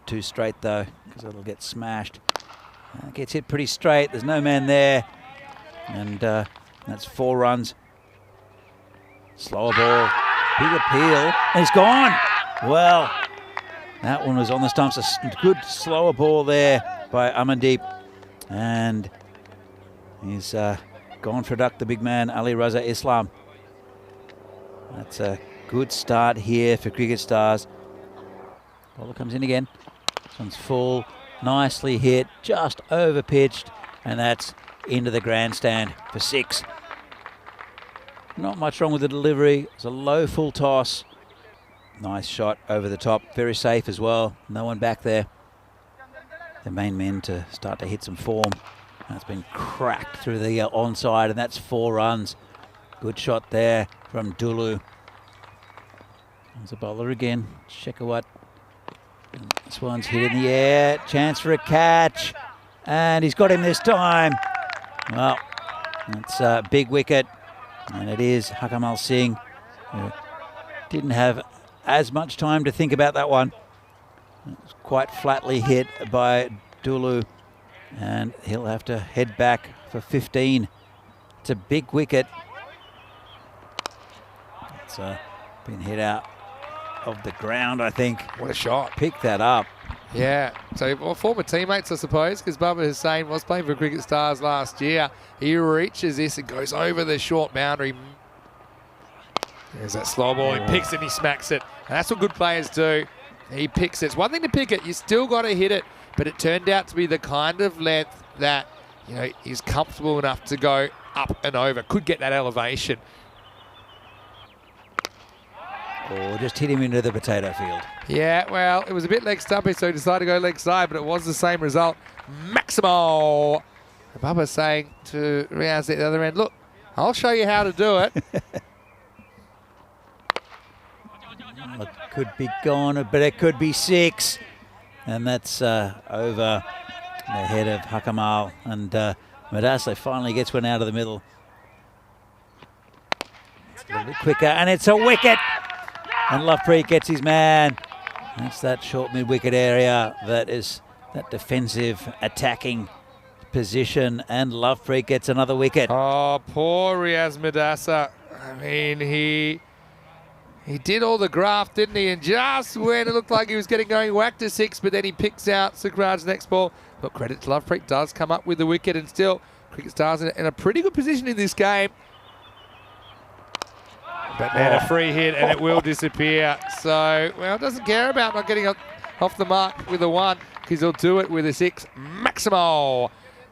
too straight though, because it'll get smashed. Gets hit pretty straight. There's no man there. And that's 4 runs. Slower ball. Big appeal. And he's gone. Well, that one was on the stumps. A good slower ball there by Amandeep. And he's gone for a duck, the big man, Ali Raza Islam. That's a good start here for Cricket Stars. Bowler comes in again. This one's full. Nicely hit. Just over pitched. And that's into the grandstand for 6. Not much wrong with the delivery. It's a low full toss. Nice shot over the top. Very safe as well. No one back there. The main men to start to hit some form. That's been cracked through the onside, and that's 4 runs. Good shot there from Dulu. There's a bowler again. Shekhawat. This one's hit in the air. Chance for a catch. And he's got him this time. Well, that's a big wicket. And it is Hakamal Singh, who didn't have as much time to think about that one. It was quite flatly hit by Dulu. And he'll have to head back for 15. It's a big wicket. It's been hit out of the ground, I think. What a shot. Pick that up. Yeah, so well, former teammates, I suppose, because Baba Hussain was playing for Cricket Stars last year. He reaches this and goes over the short boundary. There's that slow ball. He picks it and he smacks it. And that's what good players do. He picks it. It's one thing to pick it. You still got to hit it. But it turned out to be the kind of length that, you know, is comfortable enough to go up and over. Could get that elevation. Or just hit him into the potato field. Yeah, well, it was a bit leg stumpy, so he decided to go leg side, but it was the same result. Maximo! Bubba's saying to Riaz at the other end, look, I'll show you how to do it. Well, it could be gone, but it could be 6. And that's over the head of Hakamal. And Madase finally gets one out of the middle. It's a little bit quicker, and it's a wicket! And Lovepreet gets his man. That's that short mid-wicket area. That is that defensive attacking position. And Lovepreet gets another wicket. Oh, poor Riaz Madasa. I mean, he did all the graft, didn't he? And just when it looked like he was getting going, whacked to 6, but then he picks out Sukraj's next ball. But credit to Lovepreet, does come up with the wicket, and still Cricket Stars in a pretty good position in this game. But then a free hit and it will disappear. So, well, doesn't care about not getting off the mark with a 1, because he'll do it with a 6. Maximo,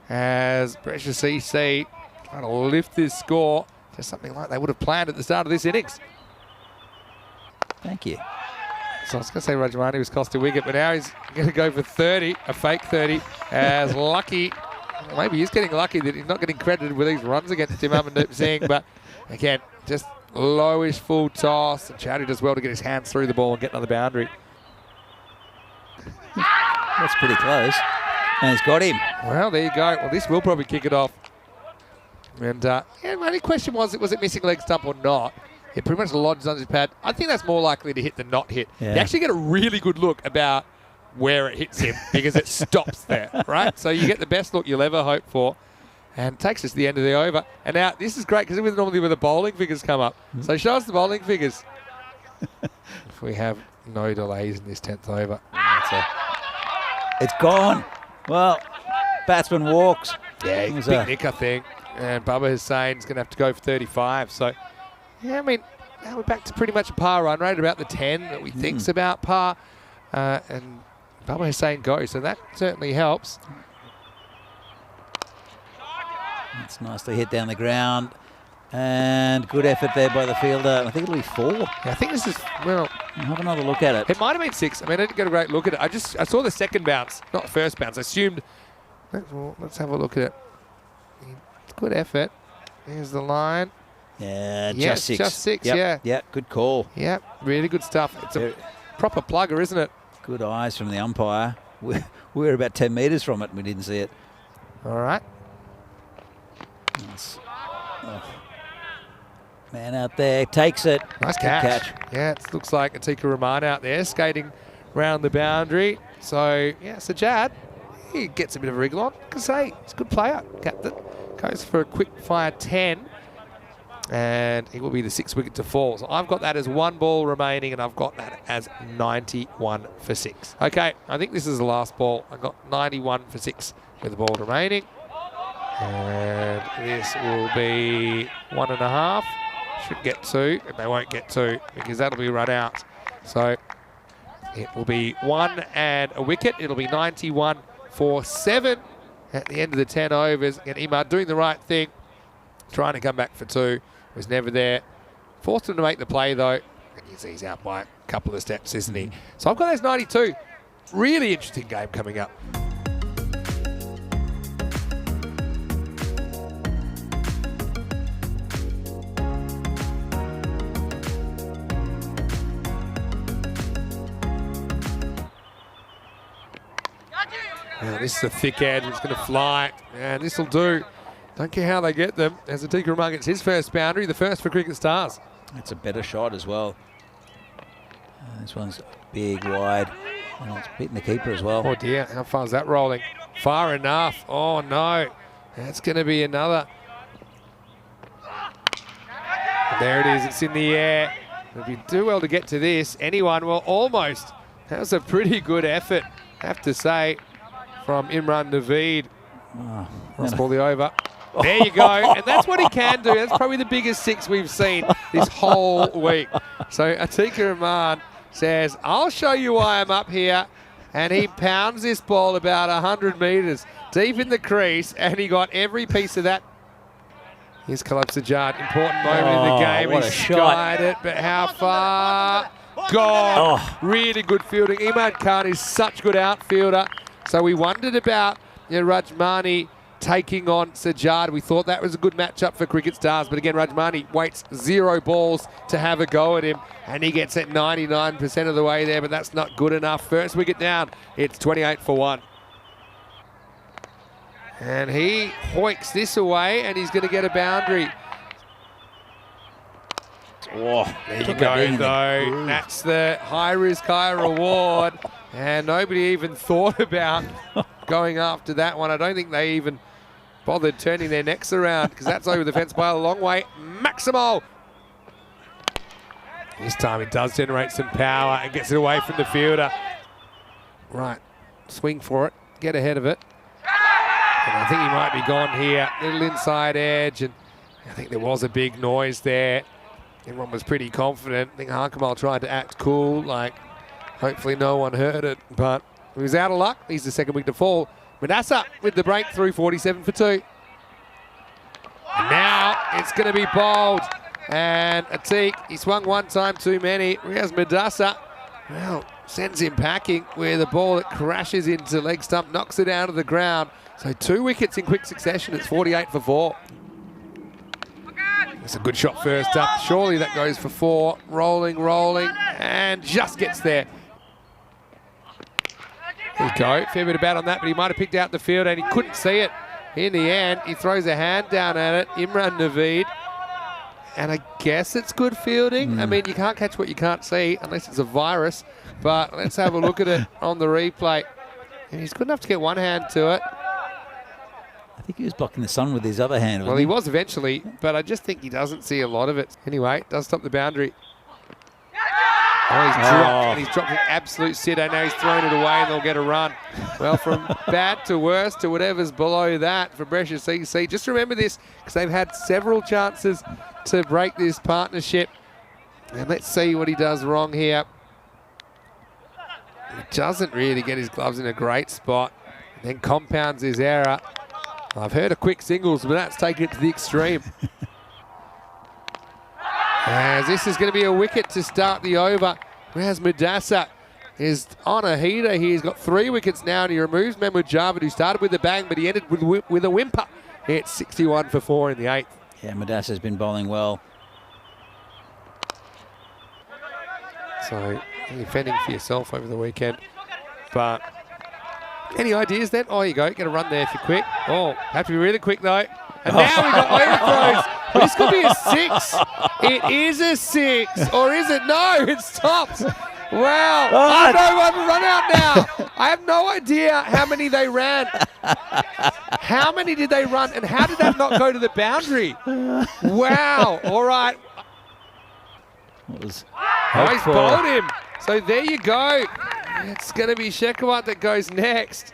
as Precious EC trying to lift this score to something like they would have planned at the start of this innings. Thank you. So I was going to say Rajamani was cost a wicket, but now he's going to go for 30, a fake 30, as Lucky. Maybe he's getting lucky that he's not getting credited with these runs against Tim Amandeep Singh, but again, just lowish full toss, and Chowdhury does well to get his hands through the ball and get another boundary. That's pretty close. And he's got him. Well, there you go. Well, this will probably kick it off. And yeah, my only question was it missing leg stump or not? It pretty much lodged on his pad. I think that's more likely to hit than not hit. Yeah. You actually get a really good look about where it hits him because it stops there, right? So you get the best look you'll ever hope for. And takes us to the end of the over. And now, this is great because normally where the bowling figures come up. So show us the bowling figures. If we have no delays in this 10th over. It's gone. Well, batsman walks. Yeah, big nick, I think. And Baba Hussain's going to have to go for 35. So, yeah, I mean, now we're back to pretty much a par run rate, about the 10 that we think's about par. And Baba Hussain goes, so that certainly helps. It's nicely hit down the ground. And good effort there by the fielder. I think it'll be 4. Yeah, I think this is, well, have another look at it. It might have been 6. I mean, I didn't get a great look at it. I saw the second bounce, not the first bounce. I assumed, let's have a look at it. Good effort. Here's the line. Yeah, yes, just 6. Just 6, yep. yeah. Yeah, good call. Yeah, really good stuff. It's a proper plugger, isn't it? Good eyes from the umpire. We were about 10 metres from it and we didn't see it. All right. Nice. Man out there takes it. Nice catch. Yeah, it looks like Atika Rahman out there skating around the boundary. So, yeah, Sajad, he gets a bit of a wriggle on. I can say he's a good player, captain. Goes for a quick fire 10. And he will be the 6th wicket to fall. So I've got that as 1 ball remaining, and I've got that as 91 for 6. Okay, I think this is the last ball. I've got 91 for 6 with the ball remaining. And this will be 1.5. Should get 2, and they won't get 2 because that'll be run out. So it will be 1 and a wicket. It'll be 91 for 7 at the end of the 10 overs. And Imad doing the right thing, trying to come back for 2. Was never there. Forced him to make the play, though. And he's out by a couple of steps, isn't he? So I've got those 92. Really interesting game coming up. Now, this is a thick edge. It's going to fly. And this will do. Don't care how they get them. As Atika Rahman gets his first boundary, the first for Cricket Stars. It's a better shot as well. This one's big, wide, and it's beating the keeper as well. Oh dear, how far is that rolling? Far enough. Oh no, that's going to be another. There it is, it's in the air. If you do well to get to this, anyone will almost. That was a pretty good effort, I have to say, from Imran Naveed. Oh, Let's ball the over. There you go. And that's what he can do. That's probably the biggest 6 we've seen this whole week. So Atika Rahman says, I'll show you why I'm up here. And he pounds this ball about 100 metres deep in the crease. And he got every piece of that. Here's Kalab Sajad. Important moment in the game. What He a skied shot. it, but how far? Gone. Oh. Really good fielding. Imad Khan is such a good outfielder. So we wondered about Rajmani taking on Sajad. We thought that was a good matchup for Cricket Stars, but again, Rajmani waits 0 balls to have a go at him, and he gets it 99% of the way there, but that's not good enough. First wicket down, it's 28 for 1. And he hoiks this away, and he's going to get a boundary. Oh, There you go, though. That's the high-risk, high-reward, and nobody even thought about going after that one. I don't think they even bothered turning their necks around because that's over the fence by a long way. Maximo. This time he does generate some power and gets it away from the fielder. Right, swing for it, get ahead of it. And I think he might be gone here. Little inside edge, and I think there was a big noise there. Everyone was pretty confident. I think Harkamal tried to act cool, like hopefully no one heard it, but he was out of luck. He's the 2nd wicket to fall. Madassa with the breakthrough, 47 for 2. And now it's going to be bowled. And Atik, he swung 1 time too many. Riaz Madassa, well, sends him packing where the ball that crashes into leg stump knocks it out of the ground. So 2 wickets in quick succession. It's 48 for 4. It's a good shot first up. Surely that goes for 4. Rolling, rolling, and just gets there. There you go. Fair bit of bat on that, but he might have picked out the field and he couldn't see it. In the end, he throws a hand down at it. Imran Naveed. And I guess it's good fielding. I mean, you can't catch what you can't see unless it's a virus. But let's have a look at it on the replay. And he's good enough to get 1 hand to it. I think he was blocking the sun with his other hand. Well, he was eventually, but I just think he doesn't see a lot of it. Anyway, does stop the boundary. Oh, he's dropped an absolute sitter. Now he's thrown it away and they'll get a run. Well, from bad to worse to whatever's below that for Brescia CC. Just remember this, because they've had several chances to break this partnership. And let's see what he does wrong here. He doesn't really get his gloves in a great spot. And then compounds his error. I've heard of quick singles, but that's taken it to the extreme. As this is going to be a wicket to start the over. Whereas Madassa is on a heater here. He's got 3 wickets now, and he removes Mahmood Javed, who started with a bang, but he ended with a whimper. It's 61 for 4 in the 8th. Yeah, Madassa's been bowling well. So you're fending for yourself over the weekend. But any ideas then? Oh, you go. Get a run there if you're quick. Oh, have to be really quick though. And now we've got overthrows. This could be a 6. It is a 6. Or is it? No, it stops. Wow. Oh, no, one run out now. I have no idea how many they ran. How many did they run, and how did that not go to the boundary? Wow. All right. It was He's bowled him. So there you go. It's going to be Shekhawat that goes next.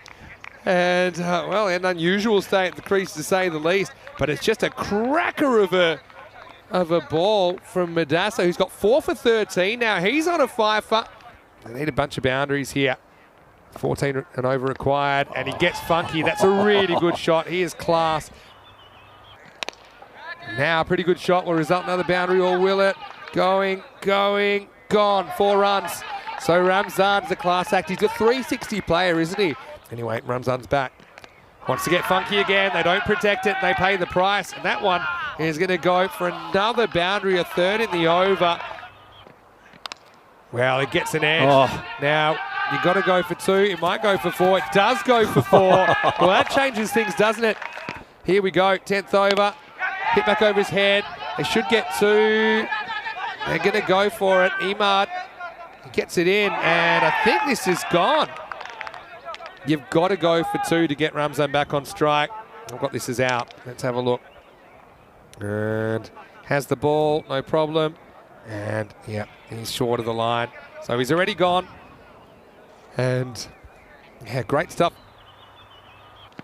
And, well, an unusual stay at the crease to say the least. But it's just a cracker of a ball from Madassa, who's got 4 for 13 now. He's on a 5 for. They need a bunch of boundaries here. 14 and over required, and he gets funky. That's a really good shot. He is class. Now a pretty good shot will result in another boundary, or will it? Going, gone. 4 runs. So Ramzan's a class act. He's a 360 player, isn't he? Anyway, Ramzan's back. Wants to get funky again. They don't protect it, and they pay the price. And that one is going to go for another boundary, a 3rd in the over. Well, it gets an edge. Oh. Now, you've got to go for 2. It might go for 4. It does go for 4. Well, that changes things, doesn't it? Here we go, 10th over. Hit back over his head. They should get 2. They're going to go for it. Imad gets it in, and I think this is gone. You've got to go for 2 to get Ramzan back on strike. I've got this is out. Let's have a look. And has the ball, no problem. And, yeah, he's short of the line. So he's already gone. And, yeah, great stuff.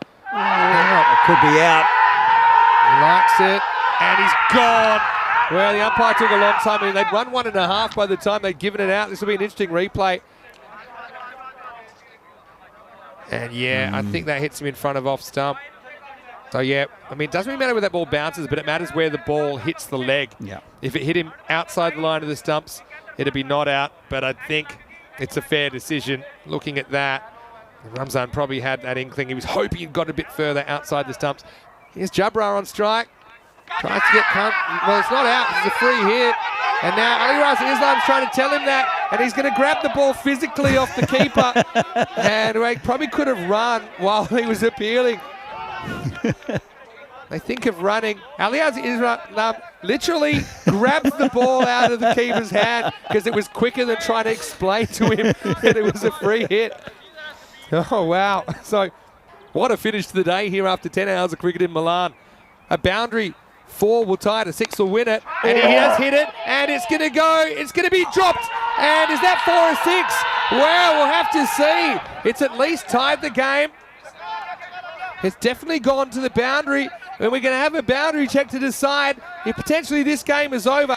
It could be out. He likes it, and he's gone. Well, the umpire took a long time. I mean, they'd run 1.5 by the time they'd given it out. This will be an interesting replay. And, yeah, I think that hits him in front of off stump. So, yeah, I mean, it doesn't really matter where that ball bounces, but it matters where the ball hits the leg. Yeah. If it hit him outside the line of the stumps, it'd be not out. But I think it's a fair decision looking at that. Ramzan probably had that inkling. He was hoping he'd got a bit further outside the stumps. Here's Jabra on strike. Tries to get well, it's not out. It's a free hit. And now Ali Raza Islam's trying to tell him that, and he's going to grab the ball physically off the keeper. And he probably could have run while he was appealing. They think of running. Aliaz Islam literally grabs the ball out of the keeper's hand because it was quicker than trying to explain to him that it was a free hit. Oh, wow. So what a finish to the day here after 10 hours of cricket in Milan. A boundary, 4 will tie it, a 6 will win it. And he has hit it, and it's going to go. It's going to be dropped. And is that 4 or 6? Well, we'll have to see. It's at least tied the game. It's definitely gone to the boundary, and we're going to have a boundary check to decide if potentially this game is over.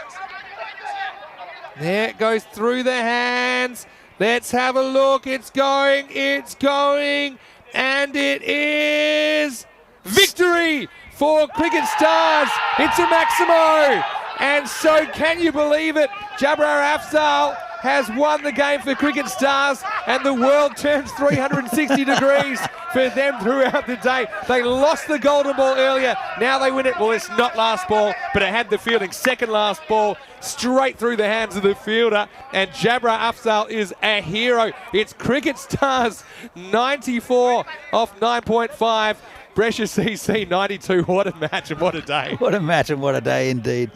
There it goes through the hands. Let's have a look. It's going, and it is victory for Cricket Stars. It's a Maximo. And so can you believe it? Jabrar Afzal has won the game for Cricket Stars, and the world turns 360 degrees for them throughout the day. They lost the golden ball earlier. Now they win it. Well, it's not last ball, but it had the fielding. Second last ball, straight through the hands of the fielder, and Jabra Afzal is a hero. It's Cricket Stars 94 off 9.5. Brescia CC 92. What a match and what a day. What a match and what a day indeed.